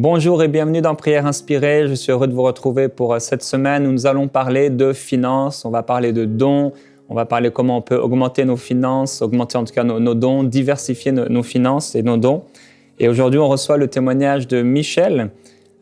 Bonjour et bienvenue dans Prière Inspirée. Je suis heureux de vous retrouver pour cette semaine où nous allons parler de finances, on va parler de dons, on va parler comment on peut augmenter nos finances, augmenter en tout cas nos dons, diversifier nos finances et nos dons. Et aujourd'hui, on reçoit le témoignage de Michel,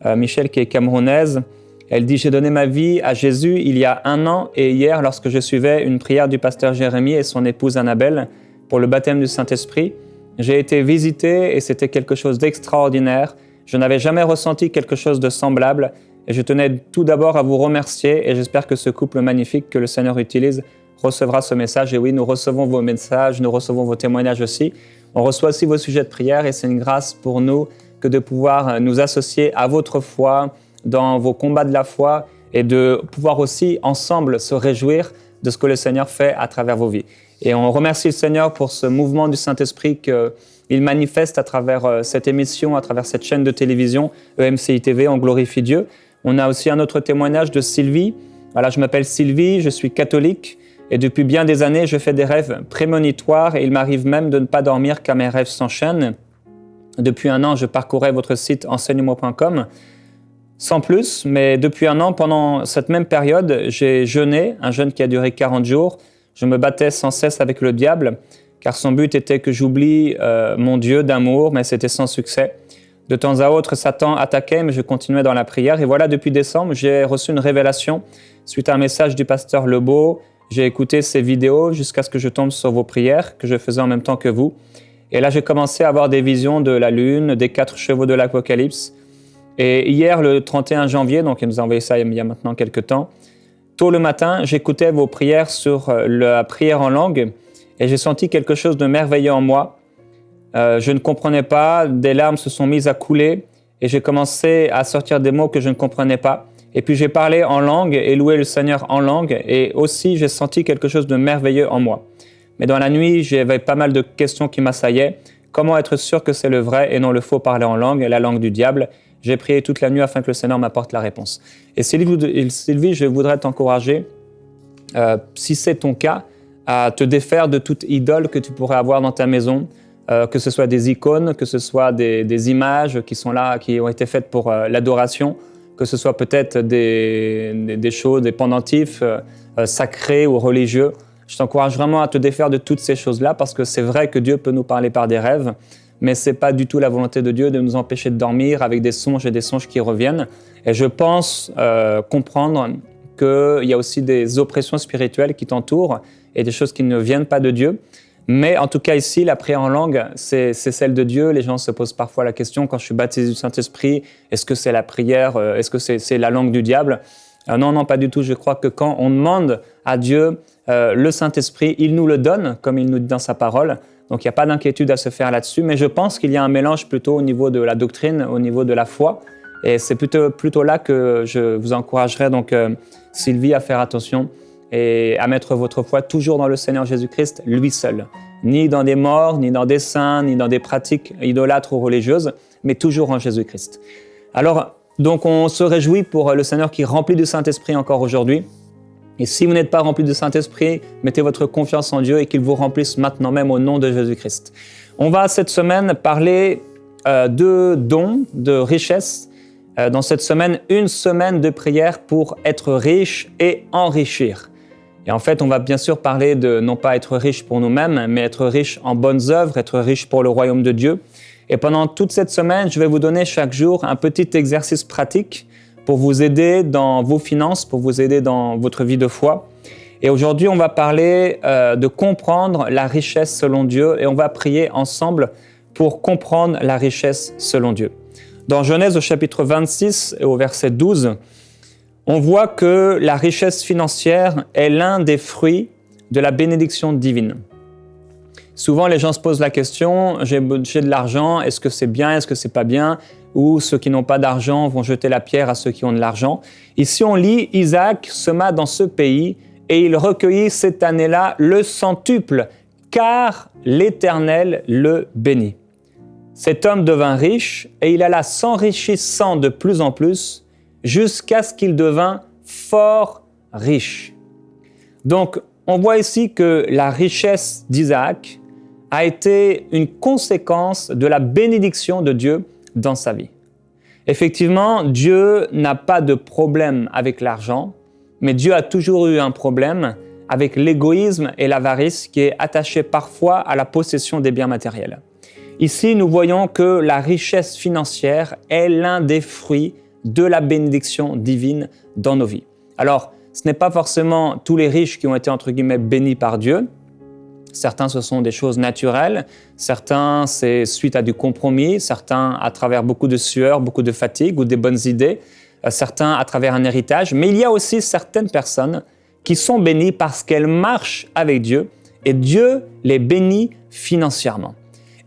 Michel qui est camerounaise. Elle dit « J'ai donné ma vie à Jésus il y a 1 an et hier, lorsque je suivais une prière du pasteur Jérémie et son épouse Annabelle pour le baptême du Saint-Esprit, j'ai été visité et c'était quelque chose d'extraordinaire. Je n'avais jamais ressenti quelque chose de semblable et je tenais tout d'abord à vous remercier et j'espère que ce couple magnifique que le Seigneur utilise recevra ce message. Et oui, nous recevons vos messages, nous recevons vos témoignages aussi. On reçoit aussi vos sujets de prière et c'est une grâce pour nous que de pouvoir nous associer à votre foi, dans vos combats de la foi et de pouvoir aussi ensemble se réjouir de ce que le Seigneur fait à travers vos vies. Et on remercie le Seigneur pour ce mouvement du Saint-Esprit qu'il manifeste à travers cette émission, à travers cette chaîne de télévision EMCI TV, on glorifie Dieu. On a aussi un autre témoignage de Sylvie. Voilà, je m'appelle Sylvie, je suis catholique et depuis bien des années, je fais des rêves prémonitoires et il m'arrive même de ne pas dormir car mes rêves s'enchaînent. Depuis 1 an, je parcourais votre site enseigne-moi.com sans plus, mais depuis 1 an, pendant cette même période, j'ai jeûné, un jeûne qui a duré 40 jours. Je me battais sans cesse avec le diable, car son but était que j'oublie mon Dieu d'amour, mais c'était sans succès. De temps à autre, Satan attaquait, mais je continuais dans la prière. Et voilà, depuis décembre, j'ai reçu une révélation suite à un message du pasteur Lebeau. J'ai écouté ses vidéos jusqu'à ce que je tombe sur vos prières, que je faisais en même temps que vous. Et là, j'ai commencé à avoir des visions de la lune, des 4 chevaux de l'Apocalypse. Et hier, le 31 janvier, donc il nous a envoyé ça il y a maintenant quelques temps, tôt le matin, j'écoutais vos prières sur la prière en langue et j'ai senti quelque chose de merveilleux en moi. Je ne comprenais pas, des larmes se sont mises à couler et j'ai commencé à sortir des mots que je ne comprenais pas. Et puis j'ai parlé en langue et loué le Seigneur en langue et aussi j'ai senti quelque chose de merveilleux en moi. Mais dans la nuit, j'avais pas mal de questions qui m'assaillaient. Comment être sûr que c'est le vrai et non le faux parler en langue, la langue du diable ? J'ai prié toute la nuit afin que le Seigneur m'apporte la réponse. Et Sylvie, je voudrais t'encourager, si c'est ton cas, à te défaire de toute idole que tu pourrais avoir dans ta maison, que ce soit des icônes, que ce soit des images qui sont là, qui ont été faites pour l'adoration, que ce soit peut-être des choses, des pendentifs sacrés ou religieux. Je t'encourage vraiment à te défaire de toutes ces choses-là parce que c'est vrai que Dieu peut nous parler par des rêves, mais ce n'est pas du tout la volonté de Dieu de nous empêcher de dormir avec des songes et des songes qui reviennent. Et je pense comprendre qu'il y a aussi des oppressions spirituelles qui t'entourent et des choses qui ne viennent pas de Dieu. Mais en tout cas ici, la prière en langue, c'est celle de Dieu. Les gens se posent parfois la question, quand je suis baptisé du Saint-Esprit, est-ce que c'est la prière, est-ce que c'est la langue du diable ? Non, pas du tout. Je crois que quand on demande à Dieu le Saint-Esprit, il nous le donne, comme il nous dit dans sa parole. Donc, il n'y a pas d'inquiétude à se faire là-dessus, mais je pense qu'il y a un mélange plutôt au niveau de la doctrine, au niveau de la foi. Et c'est plutôt là que je vous encouragerais, donc, Sylvie, à faire attention et à mettre votre foi toujours dans le Seigneur Jésus-Christ, lui seul. Ni dans des morts, ni dans des saints, ni dans des pratiques idolâtres ou religieuses, mais toujours en Jésus-Christ. Alors, donc, on se réjouit pour le Seigneur qui remplit du Saint-Esprit encore aujourd'hui. Et si vous n'êtes pas rempli du Saint-Esprit, mettez votre confiance en Dieu et qu'il vous remplisse maintenant même au nom de Jésus-Christ. On va cette semaine parler de dons, de richesses. Dans cette semaine, une semaine de prière pour être riche et enrichir. Et en fait, on va bien sûr parler de non pas être riche pour nous-mêmes, mais être riche en bonnes œuvres, être riche pour le royaume de Dieu. Et pendant toute cette semaine, je vais vous donner chaque jour un petit exercice pratique pour vous aider dans vos finances, pour vous aider dans votre vie de foi. Et aujourd'hui, on va parler de comprendre la richesse selon Dieu et on va prier ensemble pour comprendre la richesse selon Dieu. Dans Genèse au chapitre 26 et au verset 12, on voit que la richesse financière est l'un des fruits de la bénédiction divine. Souvent, les gens se posent la question, j'ai de l'argent, est-ce que c'est bien, est-ce que c'est pas bien ? Ou ceux qui n'ont pas d'argent vont jeter la pierre à ceux qui ont de l'argent. Ici, on lit, Isaac sema dans ce pays et il recueillit cette année-là le centuple, car l'Éternel le bénit. Cet homme devint riche et il alla s'enrichissant de plus en plus jusqu'à ce qu'il devint fort riche. Donc, on voit ici que la richesse d'Isaac a été une conséquence de la bénédiction de Dieu dans sa vie. Effectivement, Dieu n'a pas de problème avec l'argent, mais Dieu a toujours eu un problème avec l'égoïsme et l'avarice qui est attaché parfois à la possession des biens matériels. Ici, nous voyons que la richesse financière est l'un des fruits de la bénédiction divine dans nos vies. Alors, ce n'est pas forcément tous les riches qui ont été, entre guillemets, bénis par Dieu. Certains, ce sont des choses naturelles. Certains, c'est suite à du compromis. Certains, à travers beaucoup de sueur, beaucoup de fatigue ou des bonnes idées. Certains, à travers un héritage. Mais il y a aussi certaines personnes qui sont bénies parce qu'elles marchent avec Dieu et Dieu les bénit financièrement.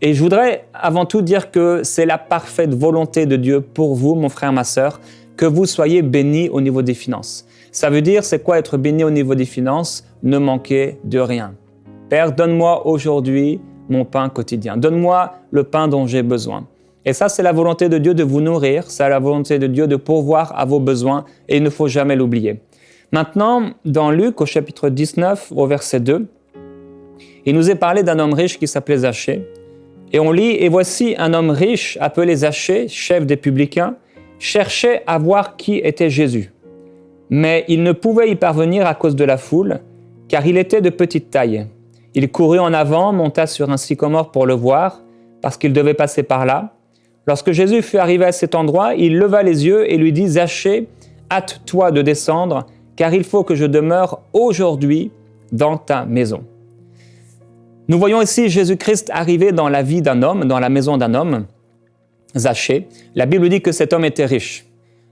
Et je voudrais avant tout dire que c'est la parfaite volonté de Dieu pour vous, mon frère, ma sœur, que vous soyez bénis au niveau des finances. Ça veut dire, c'est quoi être béni au niveau des finances? Ne manquer de rien. Père, donne-moi aujourd'hui mon pain quotidien. Donne-moi le pain dont j'ai besoin. Et ça, c'est la volonté de Dieu de vous nourrir. C'est la volonté de Dieu de pourvoir à vos besoins et il ne faut jamais l'oublier. Maintenant, dans Luc, au chapitre 19, au verset 2, il nous est parlé d'un homme riche qui s'appelait Zachée. Et on lit, « Et voici un homme riche appelé Zachée, chef des publicains, cherchait à voir qui était Jésus. Mais il ne pouvait y parvenir à cause de la foule, car il était de petite taille. Il courut en avant, monta sur un sycomore pour le voir, parce qu'il devait passer par là. Lorsque Jésus fut arrivé à cet endroit, il leva les yeux et lui dit, « Zachée, hâte-toi de descendre, car il faut que je demeure aujourd'hui dans ta maison. » Nous voyons ici Jésus-Christ arriver dans la vie d'un homme, dans la maison d'un homme, Zachée. La Bible dit que cet homme était riche.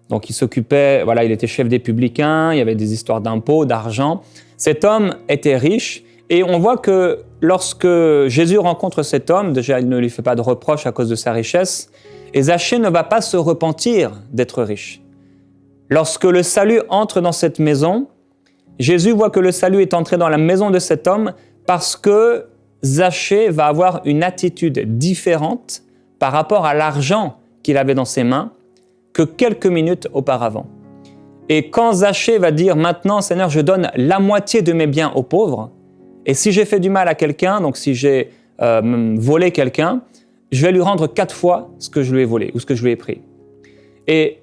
Donc il s'occupait, il était chef des publicains, il y avait des histoires d'impôts, d'argent. Cet homme était riche et on voit que lorsque Jésus rencontre cet homme, déjà il ne lui fait pas de reproche à cause de sa richesse, et Zachée ne va pas se repentir d'être riche. Lorsque le salut entre dans cette maison, Jésus voit que le salut est entré dans la maison de cet homme parce que Zachée va avoir une attitude différente par rapport à l'argent qu'il avait dans ses mains que quelques minutes auparavant. Et quand Zachée va dire « Maintenant, Seigneur, je donne la moitié de mes biens aux pauvres, et si j'ai fait du mal à quelqu'un, donc si j'ai volé quelqu'un, je vais lui rendre 4 fois ce que je lui ai volé ou ce que je lui ai pris. » Et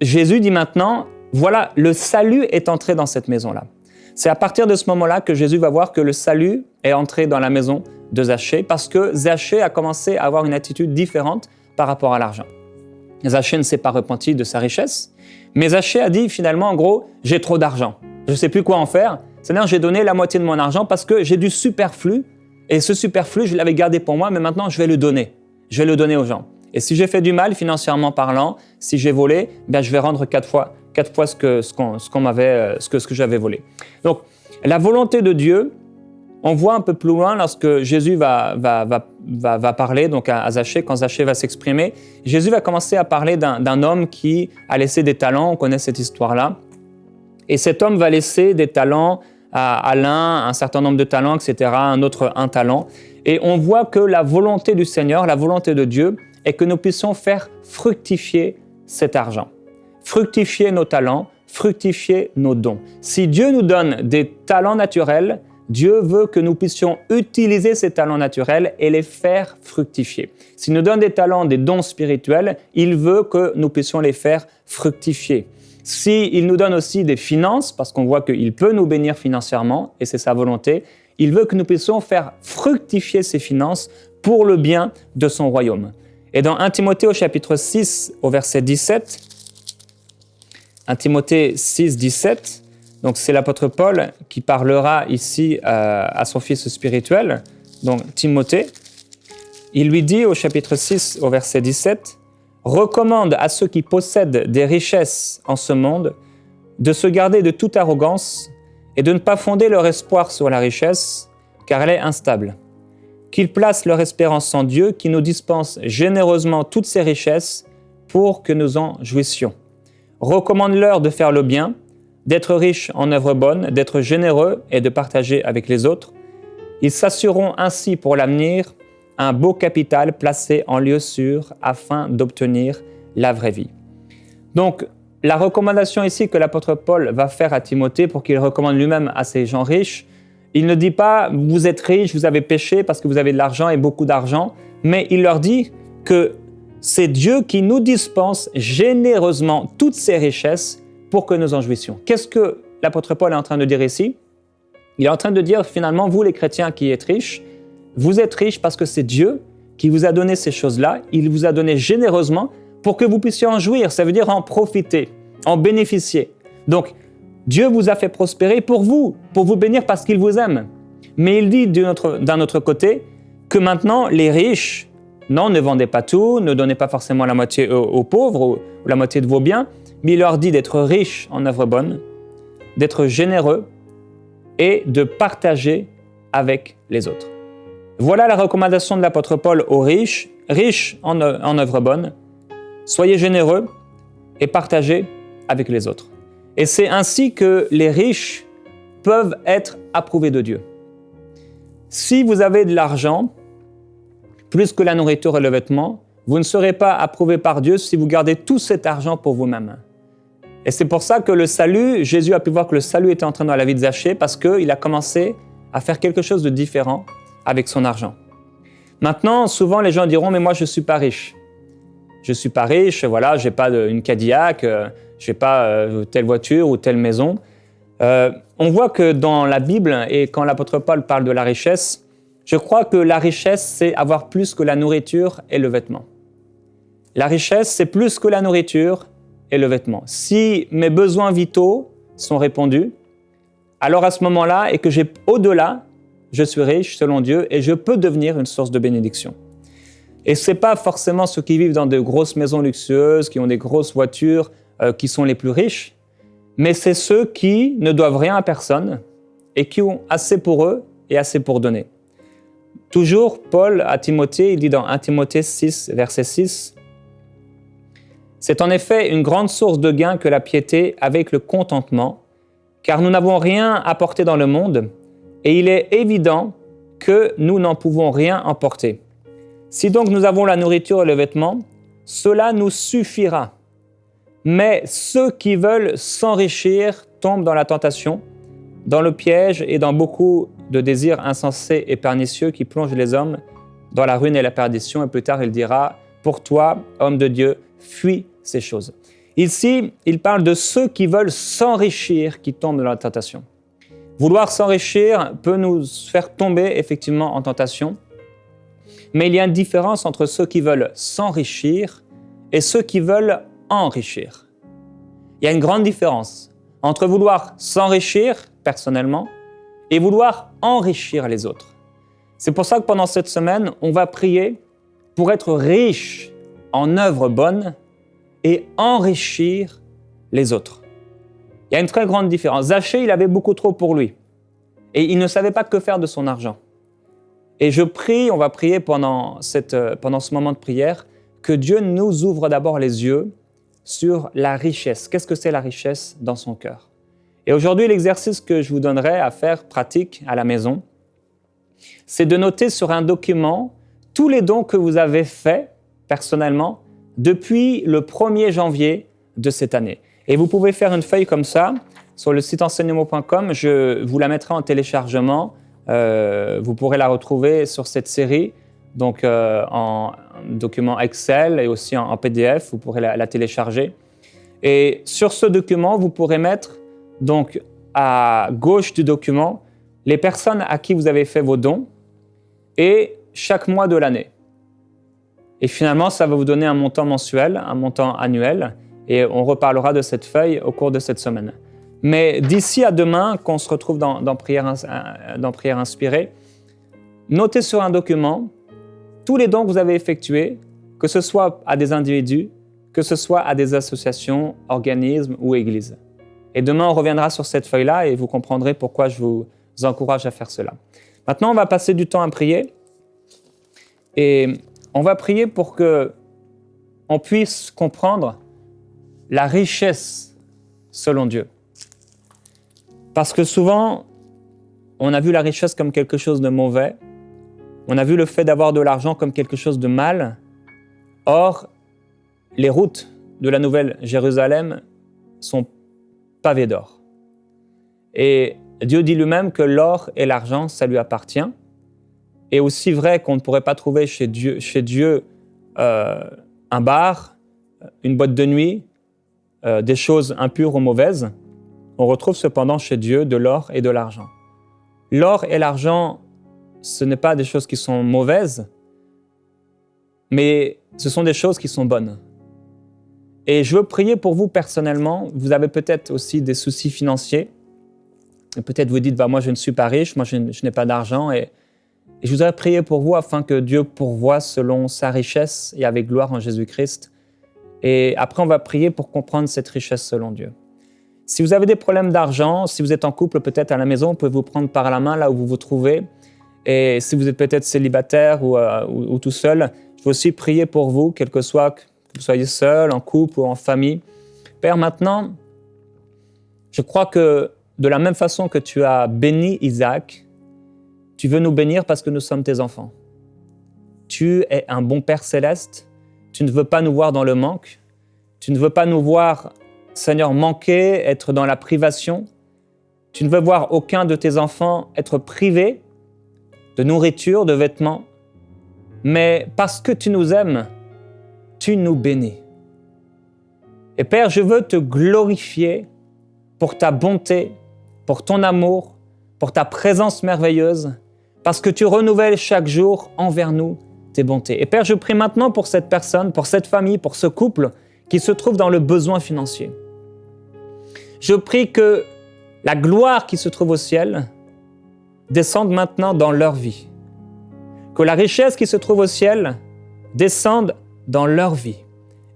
Jésus dit maintenant « Voilà, le salut est entré dans cette maison-là. » C'est à partir de ce moment-là que Jésus va voir que le salut est entré dans la maison de Zachée parce que Zachée a commencé à avoir une attitude différente par rapport à l'argent. Zachée ne s'est pas repenti de sa richesse, mais Zachée a dit finalement, en gros, j'ai trop d'argent, je ne sais plus quoi en faire. Seigneur, j'ai donné la moitié de mon argent parce que j'ai du superflu et ce superflu, je l'avais gardé pour moi, mais maintenant je vais le donner. Je vais le donner aux gens. Et si j'ai fait du mal, financièrement parlant, si j'ai volé, je vais rendre 4 fois ce que j'avais volé. Donc, la volonté de Dieu, on voit un peu plus loin lorsque Jésus va parler donc à Zachée, quand Zachée va s'exprimer. Jésus va commencer à parler d'un homme qui a laissé des talents, on connaît cette histoire-là. Et cet homme va laisser des talents à l'un, un certain nombre de talents, etc., un autre un talent. Et on voit que la volonté du Seigneur, la volonté de Dieu, est que nous puissions faire fructifier cet argent. Fructifier nos talents, fructifier nos dons. Si Dieu nous donne des talents naturels, Dieu veut que nous puissions utiliser ces talents naturels et les faire fructifier. S'il nous donne des talents, des dons spirituels, il veut que nous puissions les faire fructifier. S'il nous donne aussi des finances, parce qu'on voit qu'il peut nous bénir financièrement, et c'est sa volonté, il veut que nous puissions faire fructifier ces finances pour le bien de son royaume. Et dans 1 Timothée au chapitre 6, au verset 17, 1 Timothée 6, 17, donc c'est l'apôtre Paul qui parlera ici à son fils spirituel, donc Timothée. Il lui dit au chapitre 6, au verset 17, « Recommande à ceux qui possèdent des richesses en ce monde de se garder de toute arrogance et de ne pas fonder leur espoir sur la richesse, car elle est instable. Qu'ils placent leur espérance en Dieu qui nous dispense généreusement toutes ces richesses pour que nous en jouissions. Recommande-leur de faire le bien, d'être riches en œuvres bonnes, d'être généreux et de partager avec les autres. Ils s'assureront ainsi pour l'avenir un beau capital placé en lieu sûr afin d'obtenir la vraie vie. » Donc, la recommandation ici que l'apôtre Paul va faire à Timothée pour qu'il recommande lui-même à ces gens riches, il ne dit pas « vous êtes riches, vous avez péché parce que vous avez de l'argent et beaucoup d'argent », mais il leur dit que c'est Dieu qui nous dispense généreusement toutes ses richesses pour que nous en jouissions. Qu'est-ce que l'apôtre Paul est en train de dire ici? Il est en train de dire finalement, vous les chrétiens qui êtes riches, vous êtes riches parce que c'est Dieu qui vous a donné ces choses-là, il vous a donné généreusement pour que vous puissiez en jouir, ça veut dire en profiter, en bénéficier. Donc, Dieu vous a fait prospérer pour vous bénir parce qu'il vous aime. Mais il dit d'un autre côté que maintenant, les riches, non, ne vendez pas tout, ne donnez pas forcément la moitié aux pauvres ou la moitié de vos biens, mais il leur dit d'être riches en œuvres bonnes, d'être généreux et de partager avec les autres. Voilà la recommandation de l'apôtre Paul aux riches, riches en œuvres bonnes, soyez généreux et partagez avec les autres. Et c'est ainsi que les riches peuvent être approuvés de Dieu. Si vous avez de l'argent, plus que la nourriture et le vêtement, vous ne serez pas approuvé par Dieu si vous gardez tout cet argent pour vous-même. Et c'est pour ça que le salut, Jésus a pu voir que le salut était entré dans la vie de Zachée parce qu'il a commencé à faire quelque chose de différent avec son argent. Maintenant, souvent les gens diront « mais moi je ne suis pas riche. Je ne suis pas riche, voilà, je n'ai pas une Cadillac, je n'ai pas telle voiture ou telle maison. » On voit que dans la Bible et quand l'apôtre Paul parle de la richesse, je crois que la richesse, c'est avoir plus que la nourriture et le vêtement. La richesse, c'est plus que la nourriture et le vêtement. Si mes besoins vitaux sont répondus, alors à ce moment-là, et que j'ai au-delà, je suis riche selon Dieu et je peux devenir une source de bénédiction. Et ce n'est pas forcément ceux qui vivent dans de grosses maisons luxueuses, qui ont des grosses voitures, qui sont les plus riches, mais c'est ceux qui ne doivent rien à personne et qui ont assez pour eux et assez pour donner. Toujours, Paul à Timothée, il dit dans 1 Timothée 6, verset 6, « C'est en effet une grande source de gain que la piété avec le contentement, car nous n'avons rien apporté dans le monde, et il est évident que nous n'en pouvons rien emporter. Si donc nous avons la nourriture et le vêtement, cela nous suffira. Mais ceux qui veulent s'enrichir tombent dans la tentation, dans le piège et dans beaucoup de désirs insensés et pernicieux qui plongent les hommes dans la ruine et la perdition. » Et plus tard, il dira « Pour toi, homme de Dieu, fuis ces choses. » Ici, il parle de ceux qui veulent s'enrichir, qui tombent dans la tentation. Vouloir s'enrichir peut nous faire tomber effectivement en tentation, mais il y a une différence entre ceux qui veulent s'enrichir et ceux qui veulent enrichir. Il y a une grande différence entre vouloir s'enrichir personnellement et vouloir enrichir les autres. C'est pour ça que pendant cette semaine, on va prier pour être riche en œuvres bonnes et enrichir les autres. Il y a une très grande différence. Zachée, il avait beaucoup trop pour lui et il ne savait pas que faire de son argent. Et je prie, on va prier pendant ce moment de prière, que Dieu nous ouvre d'abord les yeux sur la richesse. Qu'est-ce que c'est la richesse dans son cœur? Et aujourd'hui, l'exercice que je vous donnerai à faire pratique à la maison, c'est de noter sur un document tous les dons que vous avez faits personnellement depuis le 1er janvier de cette année. Et vous pouvez faire une feuille comme ça sur le site enseignement.com. Je vous la mettrai en téléchargement. Vous pourrez la retrouver sur cette série, donc en document Excel et aussi en PDF. Vous pourrez la télécharger. Et sur ce document, vous pourrez mettre donc à gauche du document les personnes à qui vous avez fait vos dons et chaque mois de l'année. Et finalement, ça va vous donner un montant mensuel, un montant annuel. Et on reparlera de cette feuille au cours de cette semaine. Mais d'ici à demain, qu'on se retrouve dans Prière Inspirée, notez sur un document tous les dons que vous avez effectués, que ce soit à des individus, que ce soit à des associations, organismes ou églises. Et demain, on reviendra sur cette feuille-là et vous comprendrez pourquoi je vous encourage à faire cela. Maintenant, on va passer du temps à prier. Et on va prier pour qu'on puisse comprendre la richesse selon Dieu. Parce que souvent, on a vu la richesse comme quelque chose de mauvais. On a vu le fait d'avoir de l'argent comme quelque chose de mal. Or, les routes de la Nouvelle Jérusalem sont pavées d'or. Et Dieu dit lui-même que l'or et l'argent, ça lui appartient. Et aussi vrai qu'on ne pourrait pas trouver chez Dieu un bar, une boîte de nuit, des choses impures ou mauvaises, on retrouve cependant chez Dieu de l'or et de l'argent. L'or et l'argent, ce n'est pas des choses qui sont mauvaises, mais ce sont des choses qui sont bonnes. Et je veux prier pour vous personnellement. Vous avez peut-être aussi des soucis financiers. Et peut-être vous dites, moi je ne suis pas riche, moi je n'ai pas d'argent. Et je voudrais prier pour vous afin que Dieu pourvoie selon sa richesse et avec gloire en Jésus-Christ. Et après, on va prier pour comprendre cette richesse selon Dieu. Si vous avez des problèmes d'argent, si vous êtes en couple peut-être à la maison, vous pouvez vous prendre par la main là où vous vous trouvez. Et si vous êtes peut-être célibataire ou tout seul, je veux aussi prier pour vous, quel que soit que vous soyez seul, en couple ou en famille. Père, maintenant, je crois que de la même façon que tu as béni Isaac, tu veux nous bénir parce que nous sommes tes enfants. Tu es un bon Père céleste. Tu ne veux pas nous voir dans le manque. Tu ne veux pas nous voir, Seigneur, manquer, être dans la privation. Tu ne veux voir aucun de tes enfants être privé de nourriture, de vêtements. Mais parce que tu nous aimes, tu nous bénis. Et Père, je veux te glorifier pour ta bonté, pour ton amour, pour ta présence merveilleuse, parce que tu renouvelles chaque jour envers nous tes bontés. Et Père, je prie maintenant pour cette personne, pour cette famille, pour ce couple qui se trouve dans le besoin financier. Je prie que la gloire qui se trouve au ciel descende maintenant dans leur vie. Que la richesse qui se trouve au ciel descende dans leur vie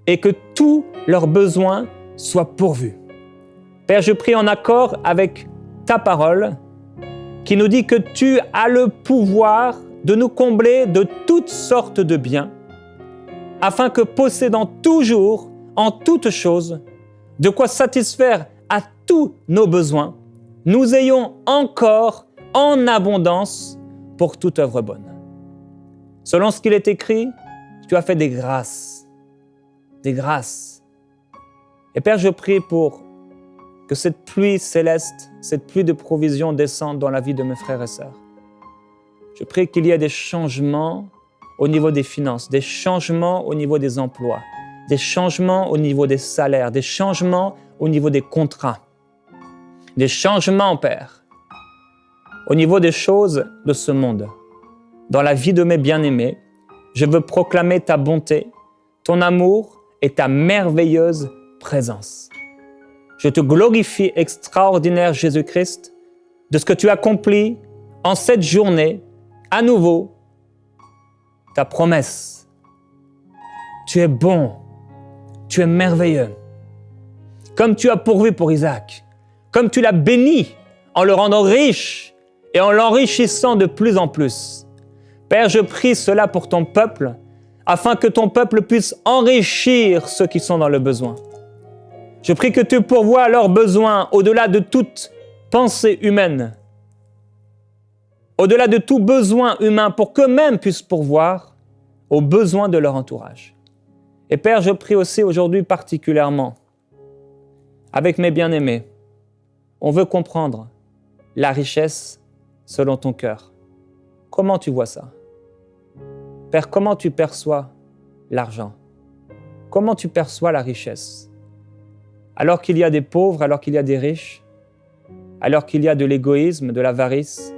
et que tous leurs besoins soient pourvus. Père, je prie en accord avec ta parole qui nous dit que tu as le pouvoir de nous combler de toutes sortes de biens afin que possédant toujours, en toutes choses, de quoi satisfaire à tous nos besoins, nous ayons encore en abondance pour toute œuvre bonne. Selon ce qu'il est écrit, tu as fait des grâces. Des grâces. Et Père, je prie pour que cette pluie céleste, cette pluie de provision descende dans la vie de mes frères et sœurs. Je prie qu'il y ait des changements au niveau des finances, des changements au niveau des emplois, des changements au niveau des salaires, des changements au niveau des contrats, des changements, Père, au niveau des choses de ce monde. Dans la vie de mes bien-aimés, je veux proclamer ta bonté, ton amour et ta merveilleuse présence. Je te glorifie, extraordinaire Jésus-Christ, de ce que tu accomplis en cette journée, à nouveau, ta promesse. Tu es bon, tu es merveilleux. Comme tu as pourvu pour Isaac, comme tu l'as béni en le rendant riche et en l'enrichissant de plus en plus. Père, je prie cela pour ton peuple, afin que ton peuple puisse enrichir ceux qui sont dans le besoin. Je prie que tu pourvoies leurs besoins au-delà de toute pensée humaine, au-delà de tout besoin humain, pour qu'eux-mêmes puissent pourvoir aux besoins de leur entourage. Et Père, je prie aussi aujourd'hui particulièrement, avec mes bien-aimés, on veut comprendre la richesse selon ton cœur. Comment tu vois ça? Père, comment tu perçois l'argent? Comment tu perçois la richesse? Alors qu'il y a des pauvres, alors qu'il y a des riches, alors qu'il y a de l'égoïsme, de l'avarice,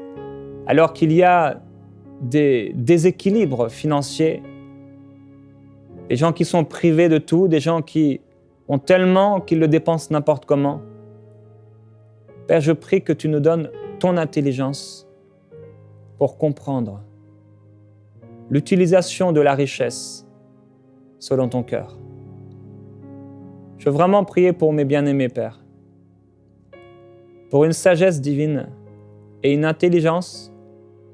alors qu'il y a des déséquilibres financiers, des gens qui sont privés de tout, des gens qui ont tellement qu'ils le dépensent n'importe comment. Père, je prie que tu nous donnes ton intelligence pour comprendre l'utilisation de la richesse selon ton cœur. Je veux vraiment prier pour mes bien-aimés, Père, pour une sagesse divine et une intelligence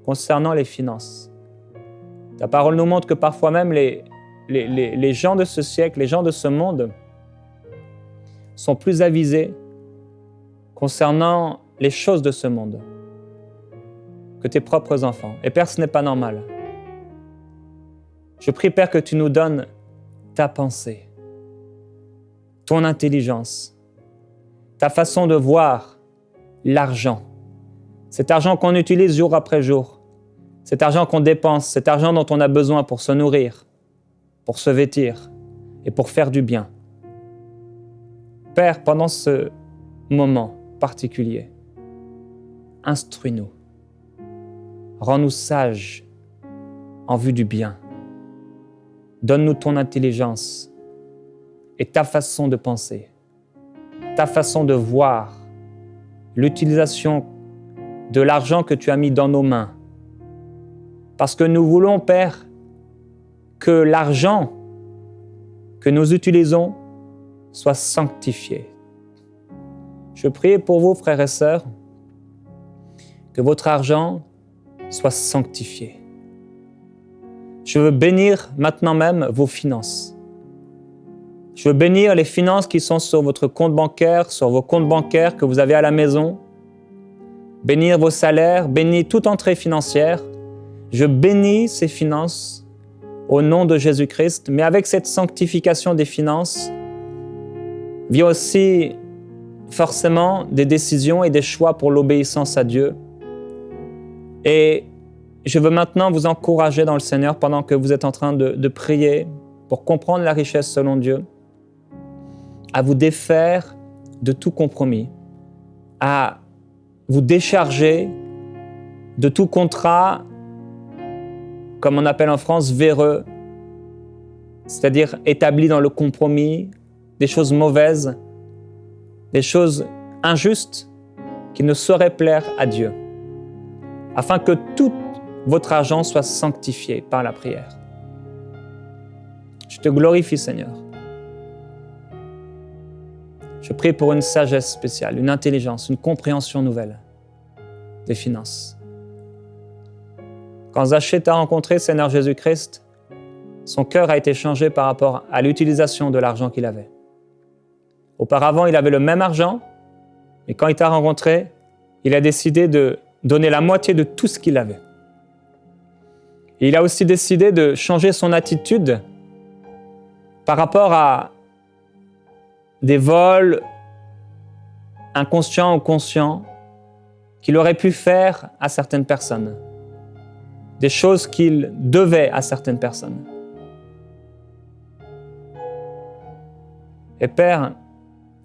concernant les finances. Ta parole nous montre que parfois même les gens de ce siècle, les gens de ce monde sont plus avisés concernant les choses de ce monde que tes propres enfants. Et Père, ce n'est pas normal. Je prie, Père, que tu nous donnes ta pensée, ton intelligence, ta façon de voir l'argent. Cet argent qu'on utilise jour après jour, cet argent qu'on dépense, cet argent dont on a besoin pour se nourrir, pour se vêtir, et pour faire du bien. Père, pendant ce moment particulier, instruis-nous, rends-nous sages en vue du bien. Donne-nous ton intelligence et ta façon de penser, ta façon de voir l'utilisation de l'argent que tu as mis dans nos mains. Parce que nous voulons, Père, que l'argent que nous utilisons soit sanctifié. Je prie pour vous, frères et sœurs, que votre argent soit sanctifié. Je veux bénir maintenant même vos finances. Je veux bénir les finances qui sont sur votre compte bancaire, sur vos comptes bancaires que vous avez à la maison. Bénir vos salaires, bénir toute entrée financière. Je bénis ces finances au nom de Jésus-Christ, mais avec cette sanctification des finances, vient aussi forcément des décisions et des choix pour l'obéissance à Dieu. Et je veux maintenant vous encourager dans le Seigneur pendant que vous êtes en train de prier pour comprendre la richesse selon Dieu, à vous défaire de tout compromis, à vous décharger de tout contrat, comme on appelle en France, véreux, c'est-à-dire établi dans le compromis, des choses mauvaises, des choses injustes qui ne sauraient plaire à Dieu, afin que tout votre argent soit sanctifié par la prière. Je te glorifie, Seigneur. Je prie pour une sagesse spéciale, une intelligence, une compréhension nouvelle des finances. Quand Zachée t'a rencontré, Seigneur Jésus-Christ, son cœur a été changé par rapport à l'utilisation de l'argent qu'il avait. Auparavant, il avait le même argent, mais quand il t'a rencontré, il a décidé de donner la moitié de tout ce qu'il avait. Et il a aussi décidé de changer son attitude par rapport à des vols inconscients ou conscients qu'il aurait pu faire à certaines personnes, des choses qu'il devait à certaines personnes. Et Père,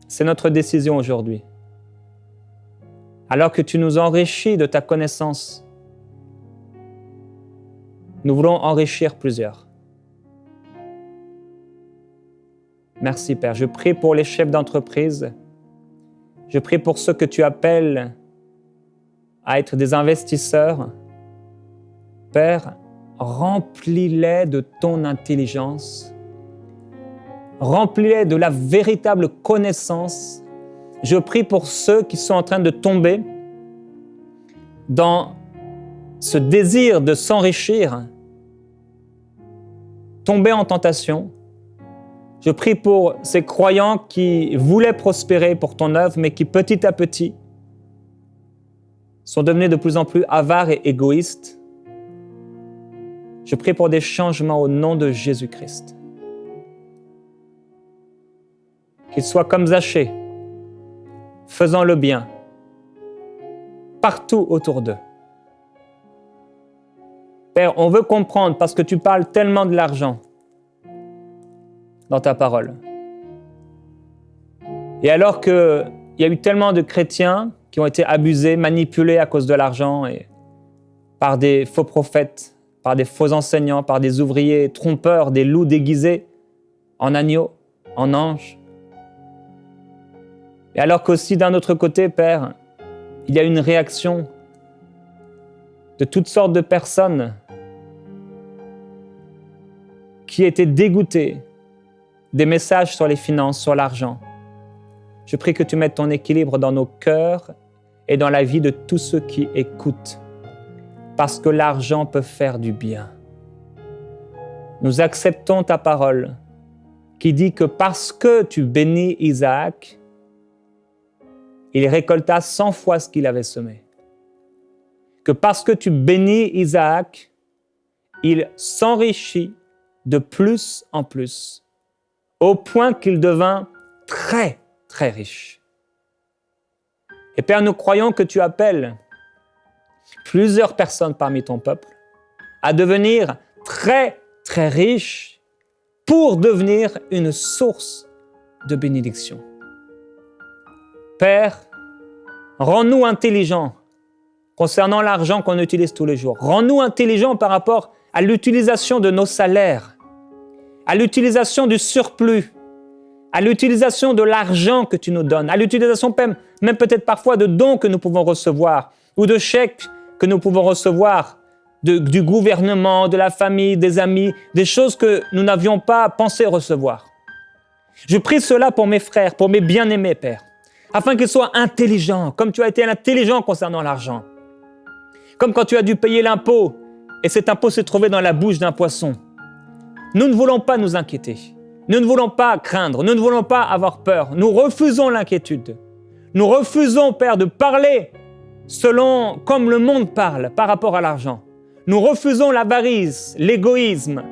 c'est notre décision aujourd'hui. Alors que tu nous enrichis de ta connaissance, nous voulons enrichir plusieurs. Merci Père. Je prie pour les chefs d'entreprise. Je prie pour ceux que tu appelles à être des investisseurs. Père, remplis-les de ton intelligence. Remplis-les de la véritable connaissance. Je prie pour ceux qui sont en train de tomber dans ce désir de s'enrichir, tomber en tentation. Je prie pour ces croyants qui voulaient prospérer pour ton œuvre, mais qui petit à petit sont devenus de plus en plus avares et égoïstes. Je prie pour des changements au nom de Jésus-Christ. Qu'ils soient comme Zachée, faisant le bien, partout autour d'eux. Père, on veut comprendre parce que tu parles tellement de l'argent dans ta parole. Et alors qu'il y a eu tellement de chrétiens qui ont été abusés, manipulés à cause de l'argent et par des faux prophètes, par des faux enseignants, par des ouvriers trompeurs, des loups déguisés en agneaux, en anges. Et alors qu'aussi d'un autre côté, Père, il y a une réaction de toutes sortes de personnes qui étaient dégoûtées des messages sur les finances, sur l'argent. Je prie que tu mettes ton équilibre dans nos cœurs et dans la vie de tous ceux qui écoutent, parce que l'argent peut faire du bien. Nous acceptons ta parole qui dit que parce que tu bénis Isaac, il récolta 100 fois ce qu'il avait semé. Que parce que tu bénis Isaac, il s'enrichit de plus en plus, au point qu'il devint très, très riche. Et Père, nous croyons que tu appelles plusieurs personnes parmi ton peuple à devenir très, très riches pour devenir une source de bénédiction. Père, rends-nous intelligents concernant l'argent qu'on utilise tous les jours. Rends-nous intelligents par rapport à l'utilisation de nos salaires, à l'utilisation du surplus, à l'utilisation de l'argent que tu nous donnes, à l'utilisation même peut-être parfois de dons que nous pouvons recevoir ou de chèques que nous pouvons recevoir du gouvernement, de la famille, des amis, des choses que nous n'avions pas pensé recevoir. Je prie cela pour mes frères, pour mes bien-aimés, Père, afin qu'ils soient intelligents, comme tu as été intelligent concernant l'argent. Comme quand tu as dû payer l'impôt et cet impôt s'est trouvé dans la bouche d'un poisson. Nous ne voulons pas nous inquiéter. Nous ne voulons pas craindre. Nous ne voulons pas avoir peur. Nous refusons l'inquiétude. Nous refusons, Père, de parler comme le monde parle par rapport à l'argent. Nous refusons l'avarice, l'égoïsme,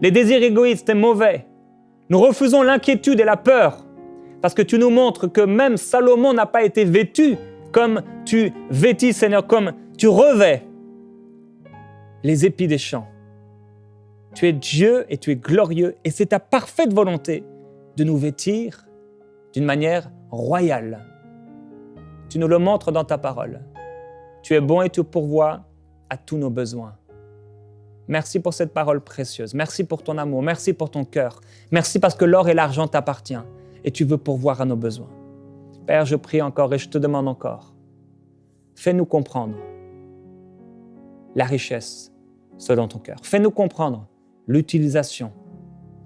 les désirs égoïstes et mauvais. Nous refusons l'inquiétude et la peur parce que tu nous montres que même Salomon n'a pas été vêtu comme tu vêtis, Seigneur, comme tu revais les épis des champs. Tu es Dieu et tu es glorieux et c'est ta parfaite volonté de nous vêtir d'une manière royale. Tu nous le montres dans ta parole. Tu es bon et tu pourvois à tous nos besoins. Merci pour cette parole précieuse. Merci pour ton amour. Merci pour ton cœur. Merci parce que l'or et l'argent t'appartiennent et tu veux pourvoir à nos besoins. Père, je prie encore et je te demande encore. Fais-nous comprendre la richesse selon ton cœur. Fais-nous comprendre l'utilisation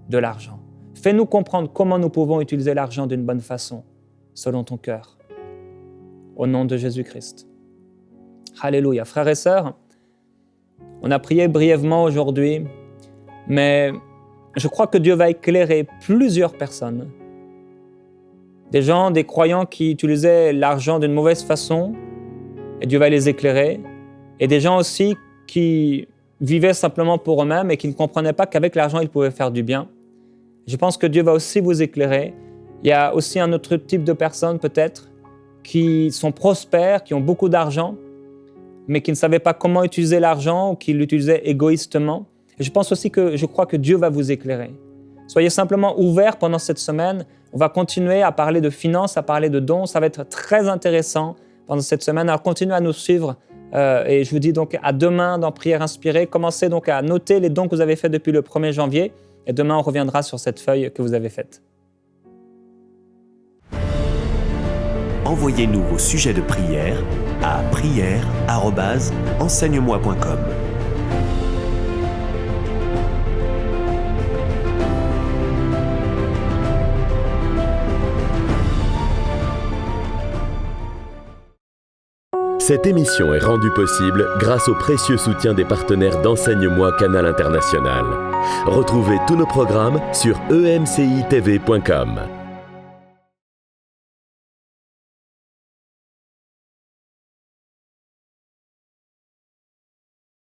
de l'argent. Fais-nous comprendre comment nous pouvons utiliser l'argent d'une bonne façon selon ton cœur. Au nom de Jésus-Christ. Alléluia. Frères et sœurs, on a prié brièvement aujourd'hui, mais je crois que Dieu va éclairer plusieurs personnes. Des gens, des croyants qui utilisaient l'argent d'une mauvaise façon, et Dieu va les éclairer. Et des gens aussi qui vivaient simplement pour eux-mêmes et qui ne comprenaient pas qu'avec l'argent, ils pouvaient faire du bien. Je pense que Dieu va aussi vous éclairer. Il y a aussi un autre type de personnes peut-être qui sont prospères, qui ont beaucoup d'argent, mais qui ne savaient pas comment utiliser l'argent ou qui l'utilisaient égoïstement. Et je crois que Dieu va vous éclairer. Soyez simplement ouverts pendant cette semaine. On va continuer à parler de finances, à parler de dons. Ça va être très intéressant pendant cette semaine. Alors continuez à nous suivre et je vous dis donc à demain dans Prière Inspirée. Commencez donc à noter les dons que vous avez faits depuis le 1er janvier et demain on reviendra sur cette feuille que vous avez faite. Envoyez-nous vos sujets de prière à prière@enseigne-moi.com. Cette émission est rendue possible grâce au précieux soutien des partenaires d'Enseigne-moi Canal International. Retrouvez tous nos programmes sur emcitv.com.